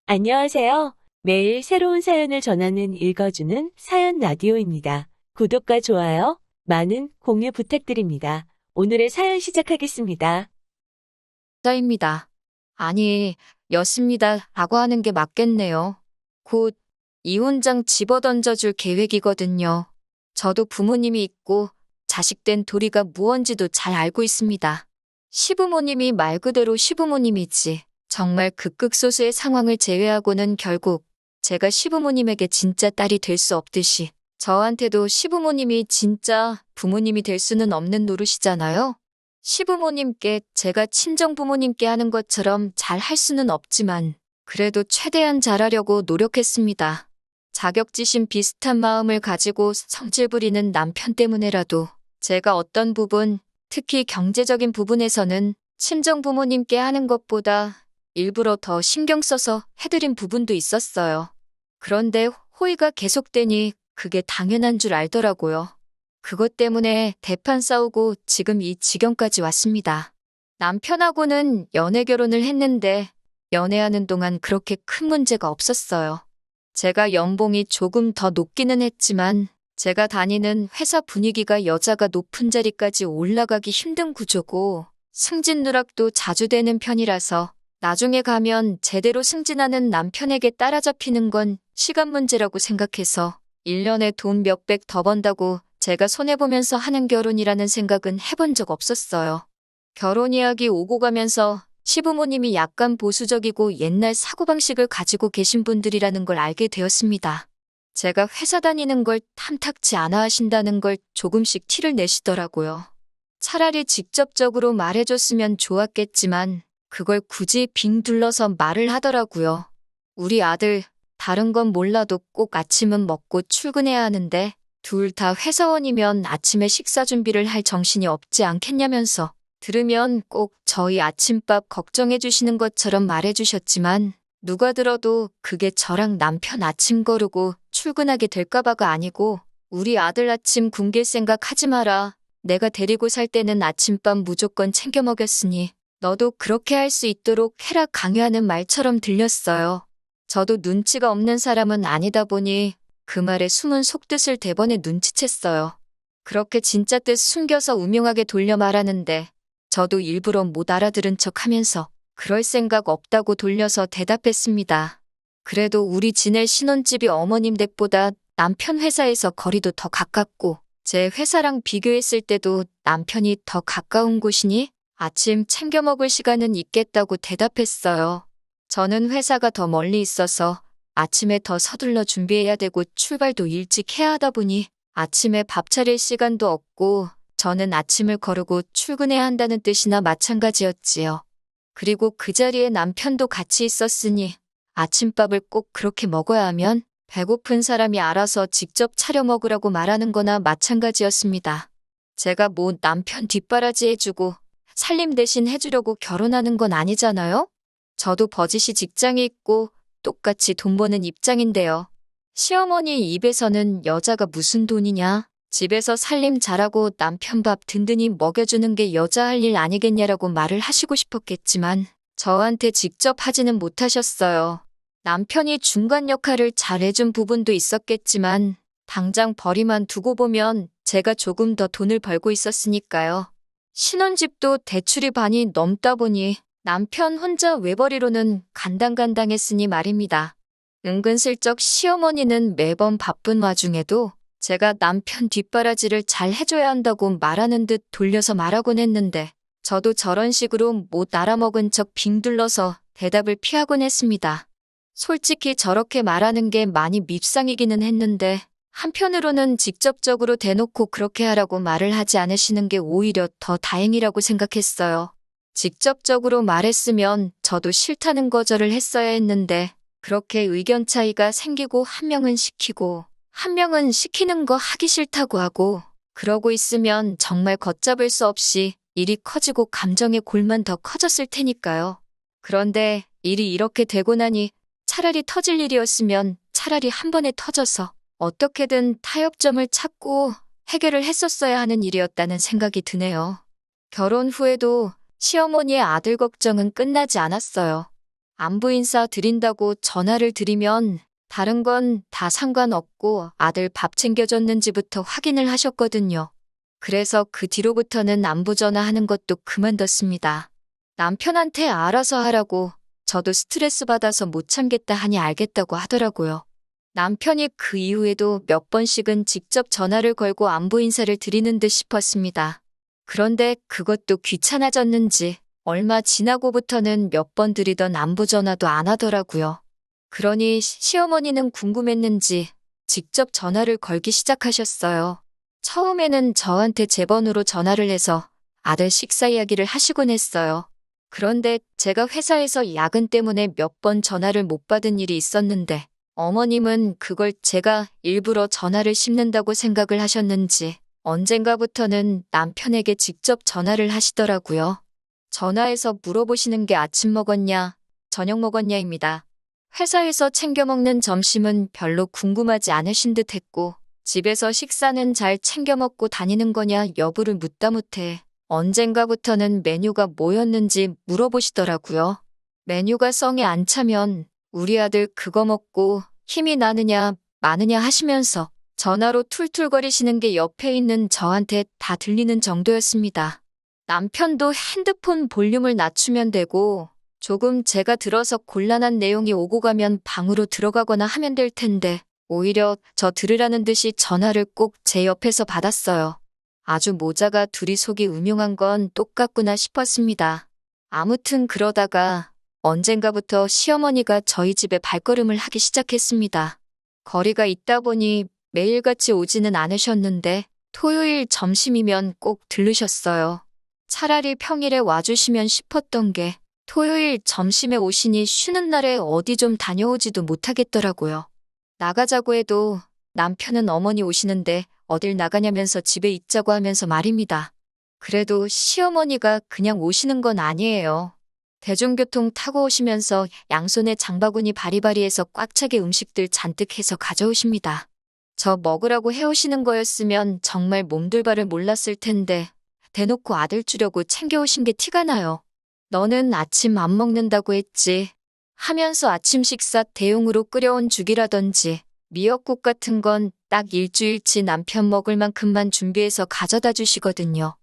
안녕하세요. 매일 새로운 사연을 전하는 읽어주는 사연 라디오입니다. 구독과 좋아요, 많은 공유 부탁드립니다. 오늘의 사연 시작하겠습니다. 자입니다. 아니, 였습니다. 라고 하는 게 맞겠네요. 곧 이혼장 집어던져줄 계획이거든요. 저도 부모님이 있고 자식된 도리가 무언지도 잘 알고 있습니다. 시부모님이 말 그대로 시부모님이지. 정말 극극소수의 상황을 제외하고는 결국 제가 시부모님에게 진짜 딸이 될 수 없듯이 저한테도 시부모님이 진짜 부모님이 될 수는 없는 노릇이잖아요. 시부모님께 제가 친정부모님께 하는 것처럼 잘 할 수는 없지만 그래도 최대한 잘하려고 노력했습니다. 자격지심 비슷한 마음을 가지고 성질 부리는 남편 때문에라도 제가 어떤 부분, 특히 경제적인 부분에서는 친정부모님께 하는 것보다 일부러 더 신경 써서 해드린 부분도 있었어요. 그런데 호의가 계속되니 그게 당연한 줄 알더라고요. 그것 때문에 대판 싸우고 지금 이 지경까지 왔습니다. 남편하고는 연애 결혼을 했는데 연애하는 동안 그렇게 큰 문제가 없었어요. 제가 연봉이 조금 더 높기는 했지만 제가 다니는 회사 분위기가 여자가 높은 자리까지 올라가기 힘든 구조고 승진 누락도 자주 되는 편이라서 나중에 가면 제대로 승진하는 남편에게 따라잡히는 건 시간 문제라고 생각해서 1년에 돈 몇백 더 번다고 제가 손해보면서 하는 결혼이라는 생각은 해본 적 없었어요. 결혼 이야기 오고 가면서 시부모님이 약간 보수적이고 옛날 사고방식을 가지고 계신 분들이라는 걸 알게 되었습니다. 제가 회사 다니는 걸 탐탁치 않아 하신다는 걸 조금씩 티를 내시더라고요. 차라리 직접적으로 말해줬으면 좋았겠지만 그걸 굳이 빙 둘러서 말을 하더라고요. 우리 아들, 다른 건 몰라도 꼭 아침은 먹고 출근해야 하는데 둘 다 회사원이면 아침에 식사 준비를 할 정신이 없지 않겠냐면서 들으면 꼭 저희 아침밥 걱정해 주시는 것처럼 말해 주셨지만 누가 들어도 그게 저랑 남편 아침 거르고 출근하게 될까봐가 아니고 우리 아들 아침 굶길 생각 하지 마라. 내가 데리고 살 때는 아침밥 무조건 챙겨 먹였으니 너도 그렇게 할 수 있도록 해라 강요하는 말처럼 들렸어요. 저도 눈치가 없는 사람은 아니다 보니 그 말에 숨은 속뜻을 대번에 눈치챘어요. 그렇게 진짜 뜻 숨겨서 우명하게 돌려 말하는데 저도 일부러 못 알아들은 척 하면서 그럴 생각 없다고 돌려서 대답했습니다. 그래도 우리 지낼 신혼집이 어머님 댁보다 남편 회사에서 거리도 더 가깝고 제 회사랑 비교했을 때도 남편이 더 가까운 곳이니 아침 챙겨 먹을 시간은 있겠다고 대답했어요. 저는 회사가 더 멀리 있어서 아침에 더 서둘러 준비해야 되고 출발도 일찍 해야 하다 보니 아침에 밥 차릴 시간도 없고 저는 아침을 거르고 출근해야 한다는 뜻이나 마찬가지였지요. 그리고 그 자리에 남편도 같이 있었으니 아침밥을 꼭 그렇게 먹어야 하면 배고픈 사람이 알아서 직접 차려 먹으라고 말하는 거나 마찬가지였습니다. 제가 뭐 남편 뒷바라지 해주고 살림 대신 해주려고 결혼하는 건 아니잖아요? 저도 버짓이 직장이 있고 똑같이 돈 버는 입장인데요. 시어머니 입에서는 여자가 무슨 돈이냐? 집에서 살림 잘하고 남편 밥 든든히 먹여주는 게 여자 할 일 아니겠냐라고 말을 하시고 싶었겠지만 저한테 직접 하지는 못하셨어요. 남편이 중간 역할을 잘해준 부분도 있었겠지만 당장 벌이만 두고 보면 제가 조금 더 돈을 벌고 있었으니까요. 신혼집도 대출이 반이 넘다 보니 남편 혼자 외벌이로는 간당간당했으니 말입니다. 은근슬쩍 시어머니는 매번 바쁜 와중에도 제가 남편 뒷바라지를 잘 해줘야 한다고 말하는 듯 돌려서 말하곤 했는데 저도 저런 식으로 못 알아먹은 척 빙 둘러서 대답을 피하곤 했습니다. 솔직히 저렇게 말하는 게 많이 밉상이기는 했는데 한편으로는 직접적으로 대놓고 그렇게 하라고 말을 하지 않으시는 게 오히려 더 다행이라고 생각했어요. 직접적으로 말했으면 저도 싫다는 거절을 했어야 했는데 그렇게 의견 차이가 생기고 한 명은 시키고 한 명은 시키는 거 하기 싫다고 하고 그러고 있으면 정말 걷잡을 수 없이 일이 커지고 감정의 골만 더 커졌을 테니까요. 그런데 일이 이렇게 되고 나니 차라리 터질 일이었으면 차라리 한 번에 터져서 어떻게든 타협점을 찾고 해결을 했었어야 하는 일이었다는 생각이 드네요. 결혼 후에도 시어머니의 아들 걱정은 끝나지 않았어요. 안부 인사 드린다고 전화를 드리면 다른 건 다 상관없고 아들 밥 챙겨줬는지부터 확인을 하셨거든요. 그래서 그 뒤로부터는 안부 전화하는 것도 그만뒀습니다. 남편한테 알아서 하라고 저도 스트레스 받아서 못 참겠다 하니 알겠다고 하더라고요. 남편이 그 이후에도 몇 번씩은 직접 전화를 걸고 안부 인사를 드리는 듯 싶었습니다. 그런데 그것도 귀찮아졌는지 얼마 지나고부터는 몇 번 드리던 안부 전화도 안 하더라고요. 그러니 시어머니는 궁금했는지 직접 전화를 걸기 시작하셨어요. 처음에는 저한테 제 번호로 전화를 해서 아들 식사 이야기를 하시곤 했어요. 그런데 제가 회사에서 야근 때문에 몇 번 전화를 못 받은 일이 있었는데 어머님은 그걸 제가 일부러 전화를 씹는다고 생각을 하셨는지 언젠가부터는 남편에게 직접 전화를 하시더라고요. 전화해서 물어보시는 게 아침 먹었냐, 저녁 먹었냐입니다. 회사에서 챙겨 먹는 점심은 별로 궁금하지 않으신 듯 했고, 집에서 식사는 잘 챙겨 먹고 다니는 거냐 여부를 묻다 못해 언젠가부터는 메뉴가 뭐였는지 물어보시더라고요. 메뉴가 성에 안 차면 우리 아들 그거 먹고 힘이 나느냐 마느냐 하시면서 전화로 툴툴거리시는 게 옆에 있는 저한테 다 들리는 정도였습니다. 남편도 핸드폰 볼륨을 낮추면 되고 조금 제가 들어서 곤란한 내용이 오고 가면 방으로 들어가거나 하면 될 텐데 오히려 저 들으라는 듯이 전화를 꼭 제 옆에서 받았어요. 아주 모자가 둘이 속이 음흉한 건 똑같구나 싶었습니다. 아무튼 그러다가 언젠가부터 시어머니가 저희 집에 발걸음을 하기 시작했습니다. 거리가 있다 보니 매일같이 오지는 않으셨는데 토요일 점심이면 꼭 들르셨어요. 차라리 평일에 와주시면 싶었던 게 토요일 점심에 오시니 쉬는 날에 어디 좀 다녀오지도 못하겠더라고요. 나가자고 해도 남편은 어머니 오시는데 어딜 나가냐면서 집에 있자고 하면서 말입니다. 그래도 시어머니가 그냥 오시는 건 아니에요. 대중교통 타고 오시면서 양손에 장바구니 바리바리해서 꽉 차게 음식들 잔뜩 해서 가져오십니다. 저 먹으라고 해오시는 거였으면 정말 몸둘바를 몰랐을 텐데 대놓고 아들 주려고 챙겨오신 게 티가 나요. 너는 아침 안 먹는다고 했지 하면서 아침 식사 대용으로 끓여온 죽이라든지 미역국 같은 건 딱 일주일치 남편 먹을 만큼만 준비해서 가져다 주시거든요.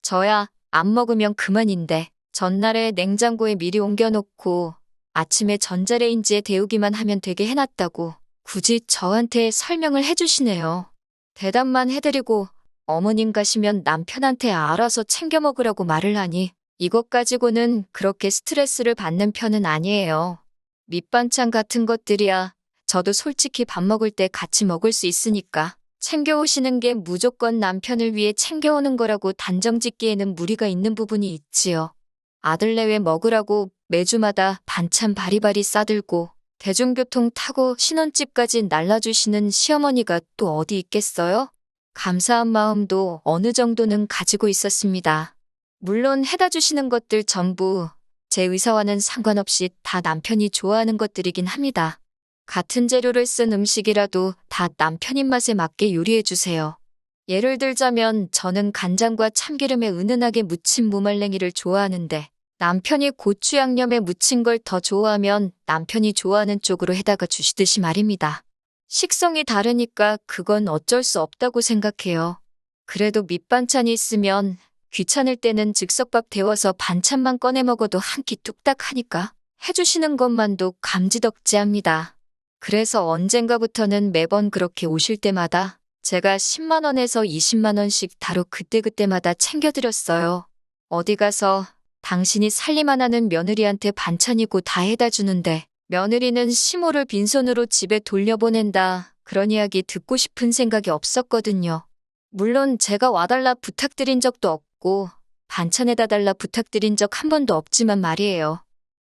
저야 안 먹으면 그만인데 전날에 냉장고에 미리 옮겨놓고 아침에 전자레인지에 데우기만 하면 되게 해놨다고 굳이 저한테 설명을 해주시네요. 대답만 해드리고 어머님 가시면 남편한테 알아서 챙겨 먹으라고 말을 하니 이것 가지고는 그렇게 스트레스를 받는 편은 아니에요. 밑반찬 같은 것들이야 저도 솔직히 밥 먹을 때 같이 먹을 수 있으니까 챙겨오시는 게 무조건 남편을 위해 챙겨오는 거라고 단정 짓기에는 무리가 있는 부분이 있지요. 아들 내외 먹으라고 매주마다 반찬 바리바리 싸들고 대중교통 타고 신혼집까지 날라주시는 시어머니가 또 어디 있겠어요? 감사한 마음도 어느 정도는 가지고 있었습니다. 물론 해다 주시는 것들 전부 제 의사와는 상관없이 다 남편이 좋아하는 것들이긴 합니다. 같은 재료를 쓴 음식이라도 다 남편 입맛에 맞게 요리해 주세요. 예를 들자면 저는 간장과 참기름에 은은하게 무친 무말랭이를 좋아하는데 남편이 고추 양념에 무친 걸 더 좋아하면 남편이 좋아하는 쪽으로 해다가 주시듯이 말입니다. 식성이 다르니까 그건 어쩔 수 없다고 생각해요. 그래도 밑반찬이 있으면 귀찮을 때는 즉석밥 데워서 반찬만 꺼내 먹어도 한 끼 뚝딱 하니까 해주시는 것만도 감지덕지합니다. 그래서 언젠가부터는 매번 그렇게 오실 때마다 제가 10만 원에서 20만 원씩 다로 그때그때마다 챙겨드렸어요. 어디 가서 당신이 살림 안 하는 며느리한테 반찬이고 다 해다 주는데 며느리는 시모를 빈손으로 집에 돌려보낸다. 그런 이야기 듣고 싶은 생각이 없었거든요. 물론 제가 와달라 부탁드린 적도 없고 반찬에다 달라 부탁드린 적 한 번도 없지만 말이에요.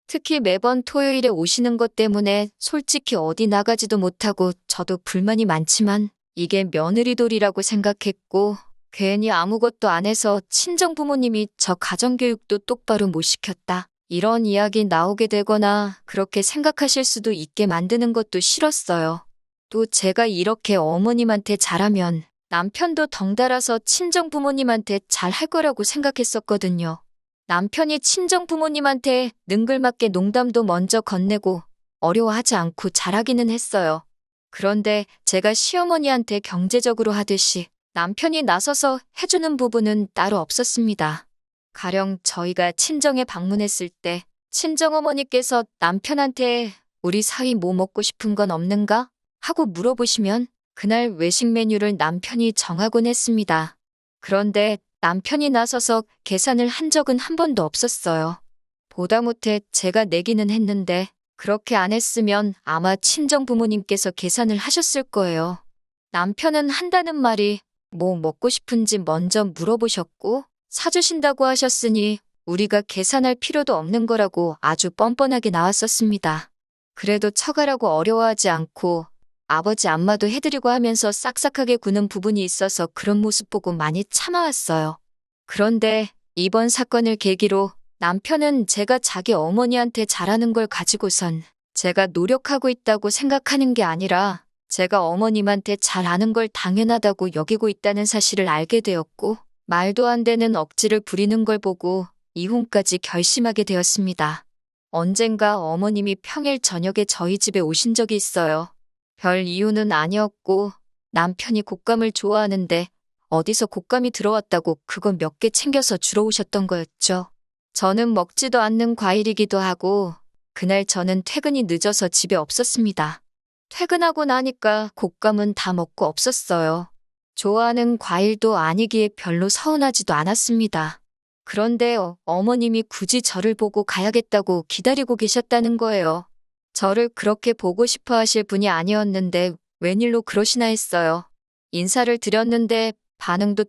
특히 매번 토요일에 오시는 것 때문에 솔직히 어디 나가지도 못하고 저도 불만이 많지만 이게 며느리돌이라고 생각했고 괜히 아무것도 안 해서 친정부모님이 저 가정교육도 똑바로 못 시켰다. 이런 이야기 나오게 되거나 그렇게 생각하실 수도 있게 만드는 것도 싫었어요. 또 제가 이렇게 어머님한테 잘하면 남편도 덩달아서 친정부모님한테 잘할 거라고 생각했었거든요. 남편이 친정 부모님한테 능글맞게 농담도 먼저 건네고 어려워하지 않고 잘하기는 했어요. 그런데 제가 시어머니한테 경제적으로 하듯이 남편이 나서서 해주는 부분은 따로 없었습니다. 가령 저희가 친정에 방문했을 때 친정어머니께서 남편한테 우리 사위 뭐 먹고 싶은 건 없는가? 하고 물어보시면 그날 외식 메뉴를 남편이 정하곤 했습니다. 그런데 남편이 나서서 계산을 한 적은 한 번도 없었어요. 보다 못해 제가 내기는 했는데 그렇게 안 했으면 아마 친정 부모님께서 계산을 하셨을 거예요. 남편은 한다는 말이 뭐 먹고 싶은지 먼저 물어보셨고 사주신다고 하셨으니 우리가 계산할 필요도 없는 거라고 아주 뻔뻔하게 나왔었습니다. 그래도 처가라고 어려워하지 않고 아버지 안마도 해드리고 하면서 싹싹하게 구는 부분이 있어서 그런 모습 보고 많이 참아왔어요. 그런데 이번 사건을 계기로 남편은 제가 자기 어머니한테 잘하는 걸 가지고선 제가 노력하고 있다고 생각하는 게 아니라 제가 어머님한테 잘하는 걸 당연하다고 여기고 있다는 사실을 알게 되었고 말도 안 되는 억지를 부리는 걸 보고 이혼까지 결심하게 되었습니다. 언젠가 어머님이 평일 저녁에 저희 집에 오신 적이 있어요. 별 이유는 아니었고 남편이 곶감을 좋아하는데 어디서 곶감이 들어왔다고 그거 몇 개 챙겨서 주러 오셨던 거였죠. 저는 먹지도 않는 과일이기도 하고 그날 저는 퇴근이 늦어서 집에 없었습니다. 퇴근하고 나니까 곶감은 다 먹고 없었어요. 좋아하는 과일도 아니기에 별로 서운하지도 않았습니다. 그런데 어머님이 굳이 저를 보고 가야겠다고 기다리고 계셨다는 거예요. 저를 그렇게 보고 싶어 하실 분이 아니었는데 웬일로 그러시나 했어요. 인사를 드렸는데 반응도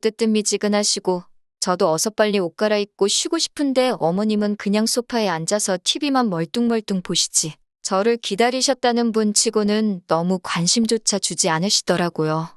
뜨뜻미지근하시고 저도 어서 빨리 옷 갈아입고 쉬고 싶은데 어머님은 그냥 소파에 앉아서 TV만 멀뚱멀뚱 보시지. 저를 기다리셨다는 분 치고는 너무 관심조차 주지 않으시더라고요.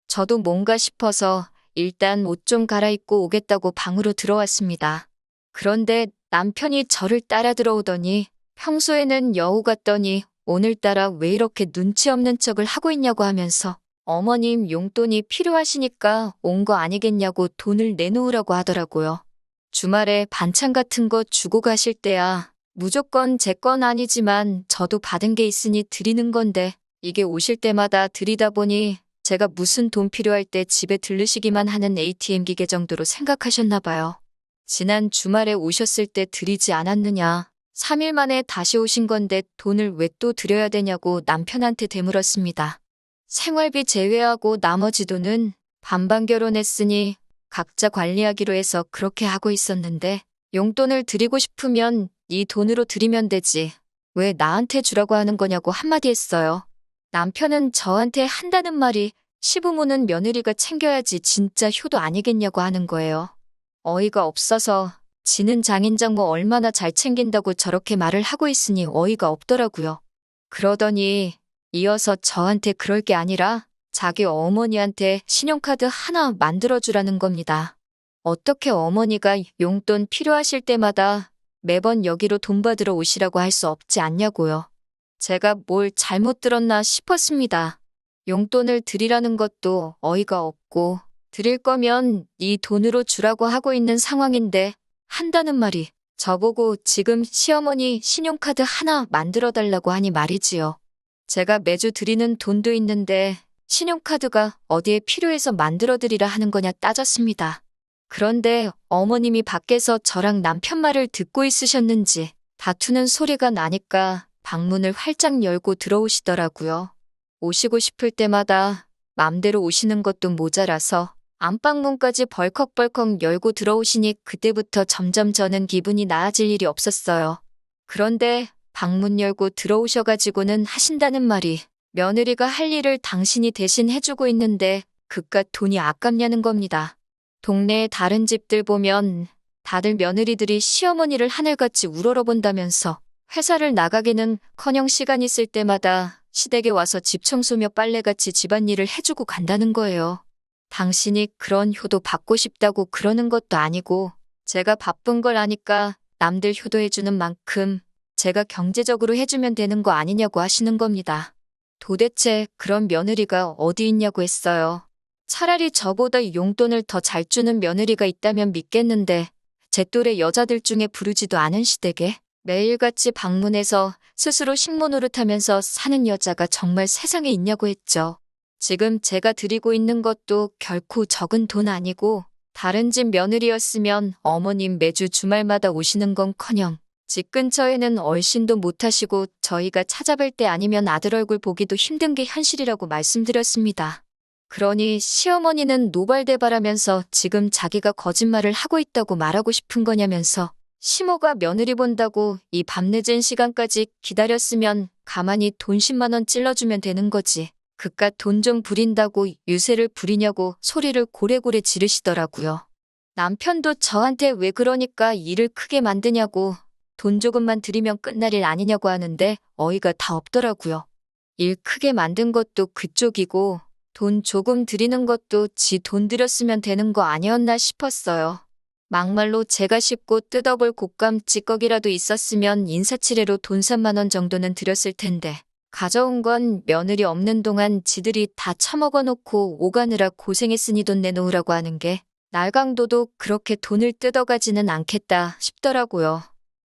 저도 뭔가 싶어서 일단 옷 좀 갈아입고 오겠다고 방으로 들어왔습니다. 그런데 남편이 저를 따라 들어오더니 평소에는 여우 같더니 오늘따라 왜 이렇게 눈치 없는 척을 하고 있냐고 하면서 어머님 용돈이 필요하시니까 온 거 아니겠냐고 돈을 내놓으라고 하더라고요. 주말에 반찬 같은 거 주고 가실 때야 무조건 제 건 아니지만 저도 받은 게 있으니 드리는 건데 이게 오실 때마다 드리다 보니 제가 무슨 돈 필요할 때 집에 들르시기만 하는 ATM 기계 정도로 생각하셨나 봐요. 지난 주말에 오셨을 때 드리지 않았느냐. 3일 만에 다시 오신 건데 돈을 왜 또 드려야 되냐고 남편한테 되물었습니다. 생활비 제외하고 나머지 돈은 반반 결혼했으니 각자 관리하기로 해서 그렇게 하고 있었는데 용돈을 드리고 싶으면 네 돈으로 드리면 되지. 왜 나한테 주라고 하는 거냐고 한마디 했어요. 남편은 저한테 한다는 말이 시부모는 며느리가 챙겨야지 진짜 효도 아니겠냐고 하는 거예요. 어이가 없어서 지는 장인장모 얼마나 잘 챙긴다고 저렇게 말을 하고 있으니 어이가 없더라고요. 그러더니 이어서 저한테 그럴 게 아니라 자기 어머니한테 신용카드 하나 만들어주라는 겁니다. 어떻게 어머니가 용돈 필요하실 때마다 매번 여기로 돈 받으러 오시라고 할 수 없지 않냐고요. 제가 뭘 잘못 들었나 싶었습니다. 용돈을 드리라는 것도 어이가 없고 드릴 거면 네 돈으로 주라고 하고 있는 상황인데 한다는 말이 저보고 지금 시어머니 신용카드 하나 만들어 달라고 하니 말이지요. 제가 매주 드리는 돈도 있는데 신용카드가 어디에 필요해서 만들어 드리라 하는 거냐 따졌습니다. 그런데 어머님이 밖에서 저랑 남편 말을 듣고 있으셨는지 다투는 소리가 나니까 방문을 활짝 열고 들어오시더라고요. 오시고 싶을 때마다 맘대로 오시는 것도 모자라서 안방문까지 벌컥벌컥 열고 들어오시니 그때부터 점점 저는 기분이 나아질 일이 없었어요. 그런데 방문 열고 들어오셔가지고는 하신다는 말이 며느리가 할 일을 당신이 대신 해주고 있는데 그깟 돈이 아깝냐는 겁니다. 동네의 다른 집들 보면 다들 며느리들이 시어머니를 하늘같이 우러러본다면서 회사를 나가기는커녕 시간 있을 때마다 시댁에 와서 집 청소며 빨래같이 집안일을 해주고 간다는 거예요. 당신이 그런 효도 받고 싶다고 그러는 것도 아니고 제가 바쁜 걸 아니까 남들 효도해주는 만큼 제가 경제적으로 해주면 되는 거 아니냐고 하시는 겁니다. 도대체 그런 며느리가 어디 있냐고 했어요. 차라리 저보다 용돈을 더 잘 주는 며느리가 있다면 믿겠는데 제 또래 여자들 중에 부르지도 않은 시댁에 매일같이 방문해서 스스로 식모 노릇하면서 사는 여자가 정말 세상에 있냐고 했죠. 지금 제가 드리고 있는 것도 결코 적은 돈 아니고 다른 집 며느리였으면 어머님 매주 주말마다 오시는 건커녕 집 근처에는 얼씬도 못 하시고 저희가 찾아뵐 때 아니면 아들 얼굴 보기도 힘든 게 현실이라고 말씀드렸습니다. 그러니 시어머니는 노발대발하면서 지금 자기가 거짓말을 하고 있다고 말하고 싶은 거냐면서 시모가 며느리 본다고 이 밤늦은 시간까지 기다렸으면 가만히 돈 10만 원 찔러주면 되는 거지. 그깟 돈 좀 부린다고 유세를 부리냐고 소리를 고래고래 지르시더라고요. 남편도 저한테 왜 그러니까 일을 크게 만드냐고 돈 조금만 드리면 끝날 일 아니냐고 하는데 어이가 다 없더라고요. 일 크게 만든 것도 그쪽이고 돈 조금 드리는 것도 지 돈 들였으면 되는 거 아니었나 싶었어요. 막말로 제가 씹고 뜯어볼 곶감 찌꺼기라도 있었으면 인사치레로 돈 3만 원 정도는 드렸을 텐데 가져온 건 며느리 없는 동안 지들이 다 처먹어 놓고 오가느라 고생했으니 돈 내놓으라고 하는 게 날강도도 그렇게 돈을 뜯어가지는 않겠다 싶더라고요.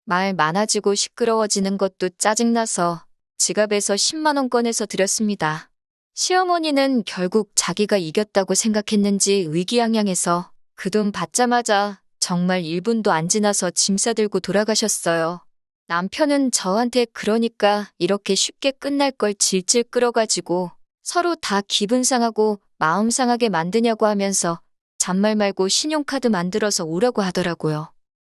말 많아지고 시끄러워지는 것도 짜증나서 지갑에서 10만 원 꺼내서 드렸습니다. 시어머니는 결국 자기가 이겼다고 생각했는지 의기양양해서 그 돈 받자마자 정말 1분도 안 지나서 짐 싸들고 돌아가셨어요. 남편은 저한테 그러니까 이렇게 쉽게 끝날 걸 질질 끌어가지고 서로 다 기분 상하고 마음 상하게 만드냐고 하면서 잔말 말고 신용카드 만들어서 오라고 하더라고요.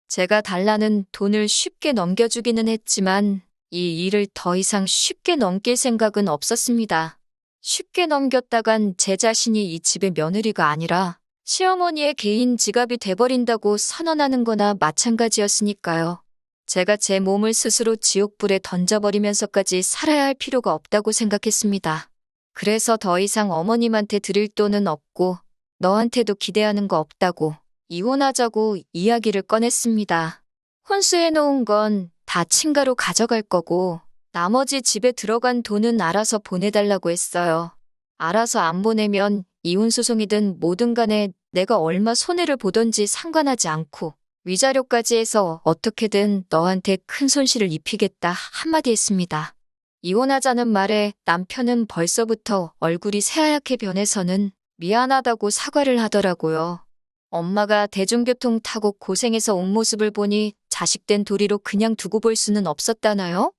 제가 달라는 돈을 쉽게 넘겨주기는 했지만 이 일을 더 이상 쉽게 넘길 생각은 없었습니다. 쉽게 넘겼다간 제 자신이 이 집의 며느리가 아니라 시어머니의 개인 지갑이 돼버린다고 선언하는 거나 마찬가지였으니까요. 제가 제 몸을 스스로 지옥불에 던져버리면서까지 살아야 할 필요가 없다고 생각했습니다. 그래서 더 이상 어머님한테 드릴 돈은 없고 너한테도 기대하는 거 없다고 이혼하자고 이야기를 꺼냈습니다. 혼수해놓은 건 다 친가로 가져갈 거고 나머지 집에 들어간 돈은 알아서 보내달라고 했어요. 알아서 안 보내면 이혼소송이든 뭐든 간에 내가 얼마 손해를 보던지 상관하지 않고 위자료까지 해서 어떻게든 너한테 큰 손실을 입히겠다 한마디 했습니다. 이혼하자는 말에 남편은 벌써부터 얼굴이 새하얗게 변해서는 미안하다고 사과를 하더라고요. 엄마가 대중교통 타고 고생해서 온 모습을 보니 자식된 도리로 그냥 두고 볼 수는 없었다나요?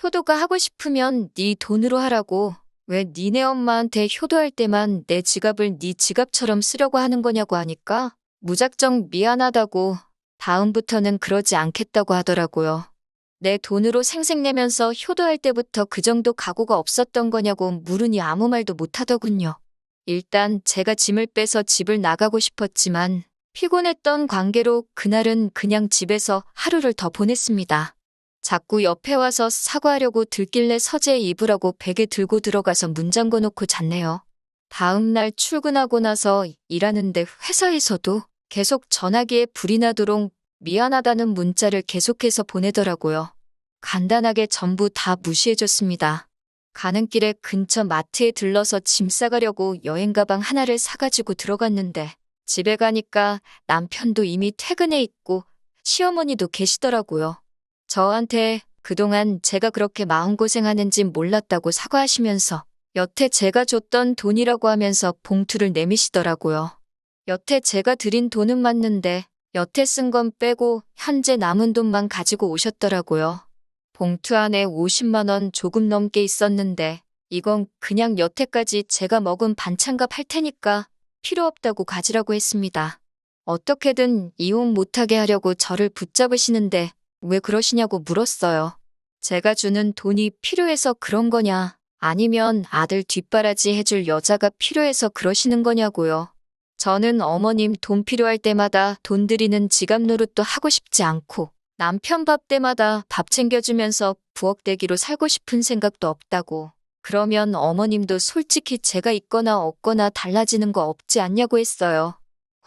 효도가 하고 싶으면 네 돈으로 하라고 왜 니네 엄마한테 효도할 때만 내 지갑을 네 지갑처럼 쓰려고 하는 거냐고 하니까 무작정 미안하다고 다음부터는 그러지 않겠다고 하더라고요. 내 돈으로 생색내면서 효도할 때부터 그 정도 각오가 없었던 거냐고 물으니 아무 말도 못하더군요. 일단 제가 짐을 빼서 집을 나가고 싶었지만 피곤했던 관계로 그날은 그냥 집에서 하루를 더 보냈습니다. 자꾸 옆에 와서 사과하려고 들길래 서재에 입으라고 베개 들고 들어가서 문 잠궈 놓고 잤네요. 다음 날 출근하고 나서 일하는데 회사에서도 계속 전화기에 불이 나도록 미안하다는 문자를 계속해서 보내더라고요. 간단하게 전부 다 무시해줬습니다. 가는 길에 근처 마트에 들러서 짐 싸가려고 여행 가방 하나를 사가지고 들어갔는데 집에 가니까 남편도 이미 퇴근해 있고 시어머니도 계시더라고요. 저한테 그동안 제가 그렇게 마음고생하는지 몰랐다고 사과하시면서 여태 제가 줬던 돈이라고 하면서 봉투를 내미시더라고요. 여태 제가 드린 돈은 맞는데 여태 쓴 건 빼고 현재 남은 돈만 가지고 오셨더라고요. 봉투 안에 50만 원 조금 넘게 있었는데 이건 그냥 여태까지 제가 먹은 반찬값 할 테니까 필요 없다고 가지라고 했습니다. 어떻게든 이혼 못하게 하려고 저를 붙잡으시는데 왜 그러시냐고 물었어요. 제가 주는 돈이 필요해서 그런 거냐 아니면 아들 뒷바라지 해줄 여자가 필요해서 그러시는 거냐고요. 저는 어머님 돈 필요할 때마다 돈 드리는 지갑 노릇도 하고 싶지 않고 남편 밥 때마다 밥 챙겨주면서 부엌대기로 살고 싶은 생각도 없다고. 그러면 어머님도 솔직히 제가 있거나 없거나 달라지는 거 없지 않냐고 했어요.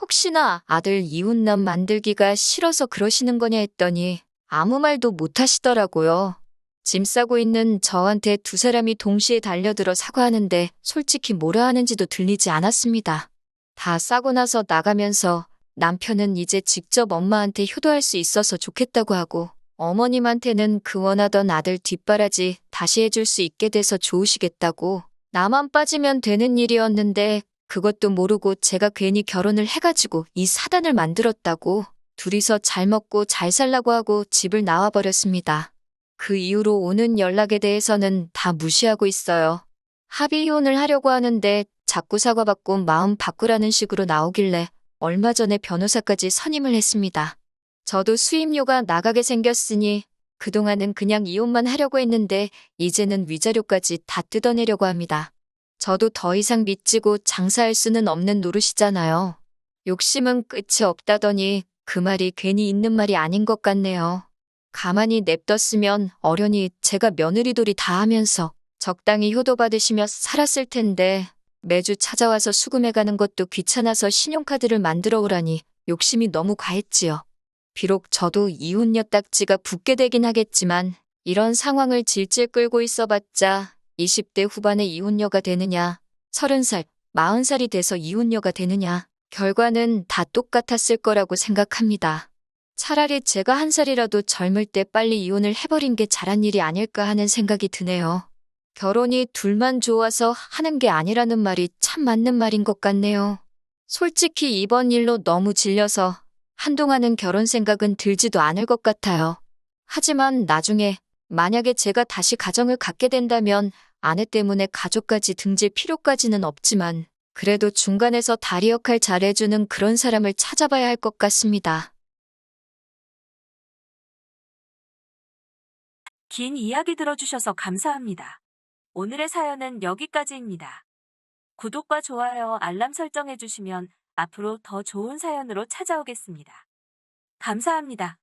혹시나 아들 이웃남 만들기가 싫어서 그러시는 거냐 했더니 아무 말도 못 하시더라고요. 짐 싸고 있는 저한테 두 사람이 동시에 달려들어 사과하는데 솔직히 뭐라 하는지도 들리지 않았습니다. 다 싸고 나서 나가면서 남편은 이제 직접 엄마한테 효도할 수 있어서 좋겠다고 하고, 어머님한테는 그 원하던 아들 뒷바라지 다시 해줄 수 있게 돼서 좋으시겠다고. 나만 빠지면 되는 일이었는데 그것도 모르고 제가 괜히 결혼을 해가지고 이 사단을 만들었다고. 둘이서 잘 먹고 잘 살라고 하고 집을 나와버렸습니다. 그 이후로 오는 연락에 대해서는 다 무시하고 있어요. 합의 이혼을 하려고 하는데 자꾸 사과받고 마음 바꾸라는 식으로 나오길래 얼마 전에 변호사까지 선임을 했습니다. 저도 수임료가 나가게 생겼으니 그동안은 그냥 이혼만 하려고 했는데 이제는 위자료까지 다 뜯어내려고 합니다. 저도 더 이상 믿지고 장사할 수는 없는 노릇이잖아요. 욕심은 끝이 없다더니 그 말이 괜히 있는 말이 아닌 것 같네요. 가만히 냅뒀으면 어련히 제가 며느리돌이 다 하면서 적당히 효도받으시며 살았을 텐데 매주 찾아와서 수금해가는 것도 귀찮아서 신용카드를 만들어 오라니 욕심이 너무 과했지요. 비록 저도 이혼녀 딱지가 붙게 되긴 하겠지만 이런 상황을 질질 끌고 있어봤자 20대 후반에 이혼녀가 되느냐, 30살, 40살이 돼서 이혼녀가 되느냐, 결과는 다 똑같았을 거라고 생각합니다. 차라리 제가 한 살이라도 젊을 때 빨리 이혼을 해버린 게 잘한 일이 아닐까 하는 생각이 드네요. 결혼이 둘만 좋아서 하는 게 아니라는 말이 참 맞는 말인 것 같네요. 솔직히 이번 일로 너무 질려서 한동안은 결혼 생각은 들지도 않을 것 같아요. 하지만 나중에 만약에 제가 다시 가정을 갖게 된다면 아내 때문에 가족까지 등질 필요까지는 없지만 그래도 중간에서 다리 역할 잘해주는 그런 사람을 찾아봐야 할 것 같습니다. 긴 이야기 들어주셔서 감사합니다. 오늘의 사연은 여기까지입니다. 구독과 좋아요, 알람 설정해주시면 앞으로 더 좋은 사연으로 찾아오겠습니다. 감사합니다.